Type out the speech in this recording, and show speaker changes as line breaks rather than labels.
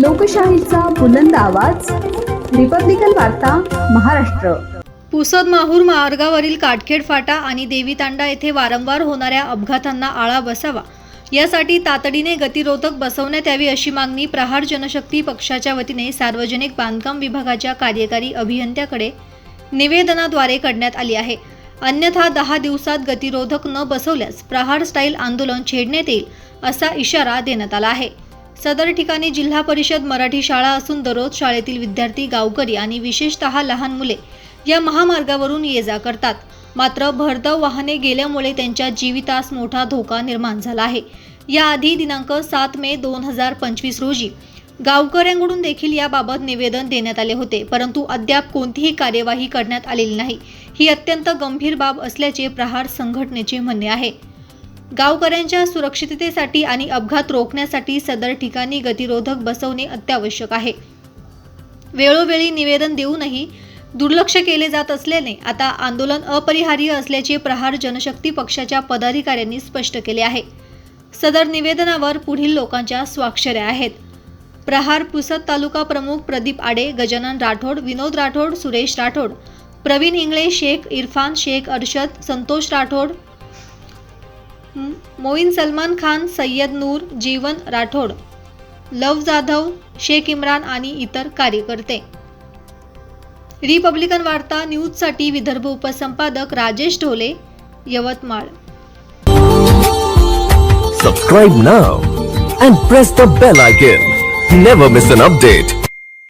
लोकशाहीचा बुलंद आवाज, रिपब्लिकन वार्ता महाराष्ट्र।
पुसद माहूर मार्गावरील काटखेड फाटा आणि देवीतांडा येथे वारंवार होणाऱ्या अपघातांना आळा बसावा यासाठी तातडीने गतिरोधक बसवण्यात यावी अशी मागणी प्रहार जनशक्ती पक्षाच्या वतीने सार्वजनिक बांधकाम विभागाच्या कार्यकारी अभियंत्याकडे निवेदनाद्वारे करण्यात आली आहे। अन्यथा 10 दिवसात गतिरोधक न बसवल्यास प्रहार स्टाईल आंदोलन छेडण्यात येईल असा इशारा देण्यात आला आहे। सदर ठिकाणी जिल्हा परिषद मराठी शाळा असून दररोज शाळेतील विद्यार्थी, गावकरी आणि विशेषतः लहान मुले या महामार्गावरून ये-जा करतात। मात्र भरधाव वाहने गेल्यामुळे त्यांच्या जीवितास मोठा धोका निर्माण झाला आहे। याआधी दिनांक 7 मे 2025 रोजी गावकऱ्यांकडून देखील याबाबत निवेदन देण्यात आले होते, परंतु अद्याप कोणतीही कार्यवाही करण्यात आलेली नाही। ही अत्यंत गंभीर बाब असल्याचे प्रहार संघटनेचे म्हणणे आहे। गावकऱ्यांच्या सुरक्षिततेसाठी आणि अपघात रोखण्यासाठी सदर ठिकाणी गतिरोधक बसवणे अत्यावश्यक आहे। वेळोवेळी निवेदन देऊनही दुर्लक्ष केले जात असल्याने आता आंदोलन अपरिहार्य असल्याचे प्रहार जनशक्ती पक्षाच्या पदाधिकाऱ्यांनी स्पष्ट केले आहे। सदर निवेदनावर पुढील लोकांच्या स्वाक्षऱ्या आहेत। प्रहार पुसद तालुका प्रमुख प्रदीप आडे, गजानन राठोड, विनोद राठोड, सुरेश राठोड, प्रवीण इंगळे, शेख इरफान, शेख अर्शद, संतोष राठोड, मोईन सलमान खान, सय्यद नूर, जीवन राठोड, लव जाधव, शेख इम्रान आणि इतर कार्यकर्ते। रिपब्लिकन वार्ता न्यूजसाठी Vidarbha उपसंपादक Rajesh Dhole, Yavatmal.
Subscribe now and press the bell icon. Never miss an update.